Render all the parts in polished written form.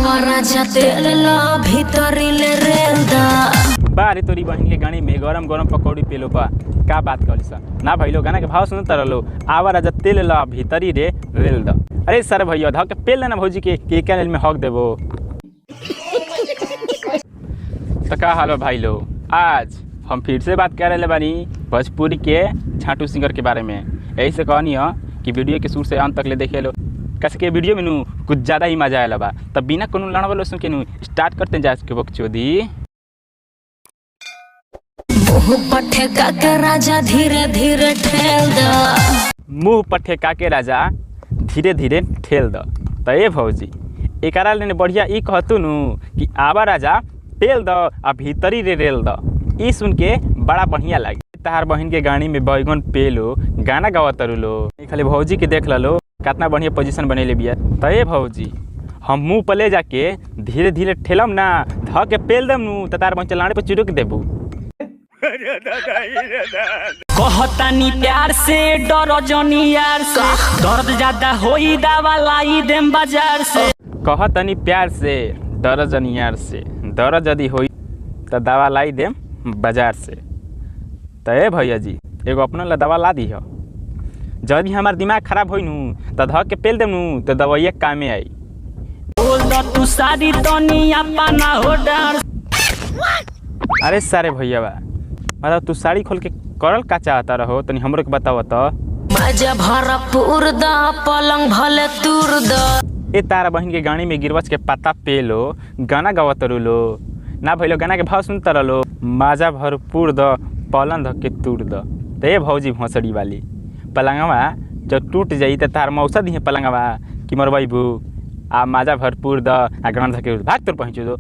आवारा तेल ला भीतरी ले रेंदा बारे तोरी बहन के गाड़ी में गरम गरम पकौड़ी पेलो बा का बात करी सा ना भइलो गाना के भाव सुन तरलो आवा राजा तेल ला भीतरी रे रेल द अरे सर भैया ध के पेल ना भौजी के कैनल में हक देबो तो का हाल भाई लो आज हम फिर से बात कर रहे बानी भोजपुरी के झाटू सिंगर के बारे में। यही से कहनी है कि वीडियो के शुरू से अंत तक ले देखे लो कैसे के वीडियो में कुछ ज़्यादा ही मजा आया बा। तब बिना कोनो लड़ वालों सुन के स्टार्ट करते जा के बकचोदी मुँह पठेका के राजा धीरे धीरे ठेल द मुँह पठेका के राजा धीरे धीरे ठेल द। तो ये भौजी एक बढ़िया ई कहतु कि आवा राजा टेल द आ भीतरी रे रेल द। ई सुन के बड़ा बढ़िया लगे। तार बहन के गाड़ी में बैगन पेलो गाना गावत लो खाली भौजी के देख लो कितना बढ़िया पोजीशन बनेले बिया। तो ये भौजी हम मुँह पर ले जाके धीरे धीरे ठेलम ना ध के पेल दम नु तो तार बहन चलाने पर चिरुक देबू। कहतानी प्यार से डरो जनी यार से दर्द ज्यादा होई दवा लाई देम बाजार से। कहतानी प्यार से डरो जनी यार से दर्द यदि होई तो दवा लाई देम बाजार से। तो ए भैया जी एगो अपना ला दवा ला दी हो जब हमार दिमाग खराब होई नु तो ध के पेल देम नु तो दवाइया कामे आई। बोल द तू सारी तनी अपना हो डर। अरे सारे भैया बा मतलब तू साड़ी खोल के करल का चाहता रहो तनी हमरो के बताओ तो। मजा भरपूर द पलंग भले दूर द। ए तारा बहन के गाड़ी में गिरवच के पता पेलो गाना गावत लो ना भइलो गाना के भाव सुनता रहो मजा भरपूर द पलंग धक के तूर द। तो ये भौजी भोसड़ी वाली पलंगवा जब टूट जाई तो तार मौसा दी पलंगवा कि मरबू आ मजा भरपूर द आ गाना धके भाग तोर पहुँचो दो।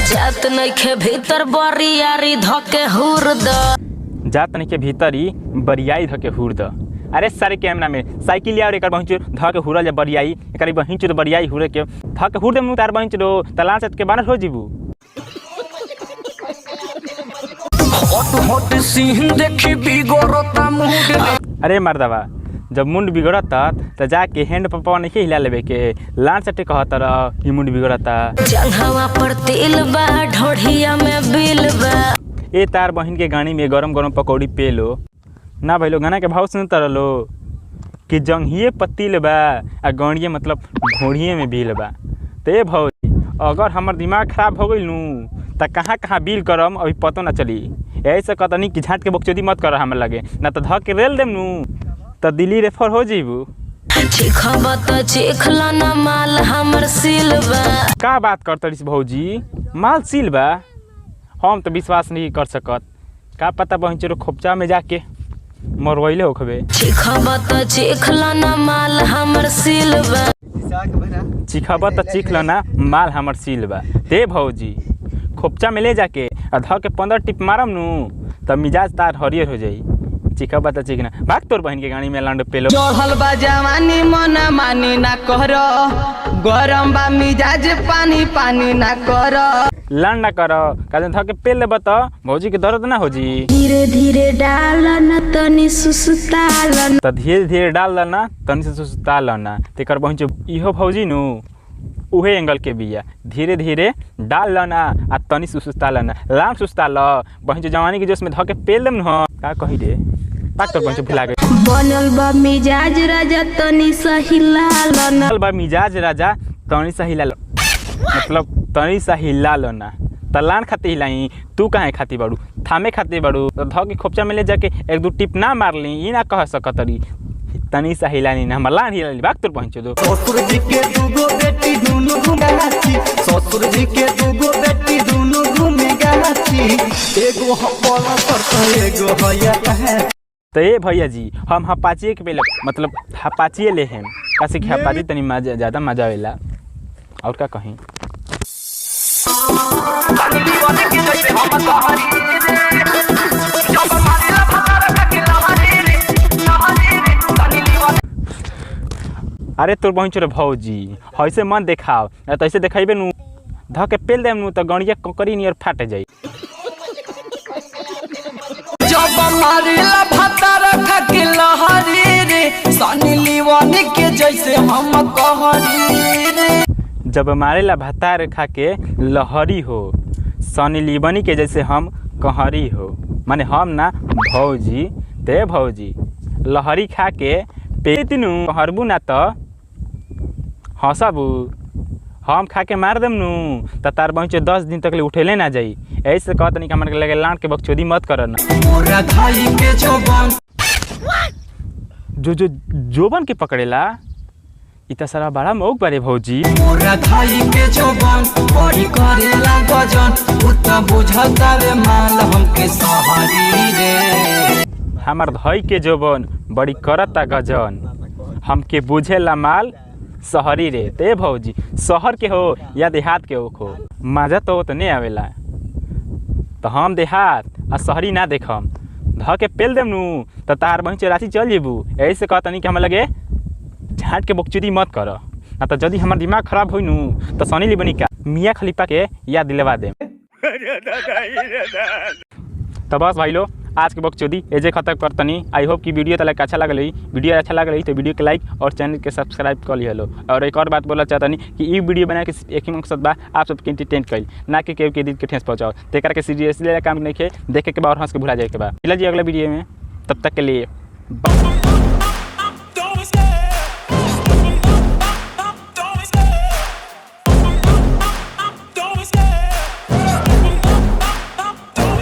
जात नइखे भीतर बरियारी धके हुर द। जात नइखे भीतरी बरियाई धके हुर द। अरे सारे कैमरा में साइकिल और एकर बहिंचो ध के हुरल बरियाई एकर बहिंचो बरियाई हुरे के ध के हुर दे तार बहिंचो दो तलान सट के बानर हो जीबू। हॉट हॉट सीन देखी बिगड़ता मूड। अरे मर्दवा जब मुंड बिगड़ता तो जाके हैंड पंपवा नहीं हिला लेवे के लान सटे कहता रह कि मुंड बिगड़ता। जंघवा पर तिल बा ढोढ़िया में बिल बा। ए तार बहन के गाड़ी में गरम गरम पकौड़ी पेलो ना भइलो गाना के भाव सुनता रहो कि जंघिए पतिल बा आ गणिए मतलब घोड़िए में बिल बा। तो ये भौजी अगर हमार दिमाग खराब हो गई नू तो कहाँ कहाँ बिल करम अभी पतो ना चली। यही से कहतनी कि झाट के बकचोदी मत कर हमें लगे ना तो ध के रेल देम नू तो दिल्ली रेफर हो जीबू। चिखबा त चिखला ना माल हमर सिलबा। का बात करतरिस भौजी माल सील बा हम तो विश्वास नहीं कर सकत। का पता बहिंचो खोपचा में जाके मरवैले होखबे। चिखबा त चिखला ना माल हमर सिलबा। चिखबा त चिखला ना माल हमर सील बा। ते भौजी खोपचा में ले जाके ध के 15 टिप मारम नु तब मिजाज तार हरियर हो जाई। चिखबा त चिखना भाग तोर बहन के गाड़ी में लांड पेलो चढ़ल बा जवानी मन मानी ना कर गरम बा मिजाज पानी पानी ना कर लांड ना कर काजन ध के पेल लेबा त भौजी के दर्द ना हो जी। धीरे धीरे डाल न तनी सुसुताल त धीरे धीरे डाल ना तनी से सुसुताल ना तेकर बहन इहो भौजी नु उहे एंगल के बिया धीरे धीरे डाल ना आ तनी सुसुताल ना लाम सुसुताल बहन जवानी के जोश में ध के पेल देम न का कही रे बात तो बहन भुला गई। बनल बा मिजाज राजा तनी सहिलाल न। बनल बा मिजाज राजा तनी सा हिला मतलब तनी सा हिला लो ना तलान खाती हिलाई तू काहे खाती बाड़ू थामे खाती बाड़ू तो ध के खोपचा में ले जाके एक दो टिप ना मार ली ई ना कह सकतरी तनी सा हिलानी ना हमर लान हिलाली बाग तोर पहुंचो दो। ससुर जी के दूगो बेटी दोनों घुमाची ससुर जी के दूगो बेटी दोनों घुमेगाची एगो हपला करता एगो भैया कहे। तो ये भैया जी हम हपाची के पहले मतलब हपाची ले हैं कैसे कि हपाची तनी मजा ज़्यादा मजा आवेला और का कहीं। अरे तोर बहन चोर भौजी ऐसे मन देखाव तो ऐसे देखेबे नु ध के पेल देम नु तो गणिया ककरी नियर फाट जाई। जब मारिला भाता रखा के लहरी रे सनी लीवान के जैसे हम कहरी रे। जब मारेला भतार खा के लहरी हो, सनी लिबनी के जैसे हम कहरी हो। माने हम ना भौजी ते भौजी लहरी खा के पेतिनु कहरबू ना तो हंसबू। हम खा के मार देम नु तो तार पहुँचे 10 दिन तक ले उठेले ना जाई। ऐसे कहत नहीं कि हमारे लगे लांट के बकचोदी मत करना। जो जोबन के पकड़ेला इतना सारा बड़ा मौक बारे भौजी। हमार धई के जोबन बड़ी करता गजन, हमके बुझेला माल शहरी रे ते भौजी। शहर के हो या देहात के हो मजा तो नहीं आवेला। तो हम देहात आ शहरी ना देखम, ध के पेल देम नु तो तार बहिन राशि चल जेबू। ऐसे कहता नहीं कि हम लगे झाँट के बकचोदी मत कर, ना तो यदि हमार दिमाग खराब हो तो सनी लिबनी का मियाँ खलीफा के याद दिलवा दे। तो बस भाई लो आज के बकचोदी एजे खत्म करतनी। आई होप कि वीडियो तक अच्छा लग रही। वीडियो अच्छा लग रही तो वीडियो के लाइक और चैनल के सब्सक्राइब कर लिया लो। और एक और बात बोला चाहता नहीं कि ये वीडियो बना के एक ही मकसद बा आप सबके एंटरटेन कर, ना कि केहू के दिल के ठेस पहुँचाओ। ते करके सीरियसली काम नहीं खे, देखे के बाद और हंस के भुला जाए के बाद। मिला जी अगला वीडियो में, तब तक के लिए।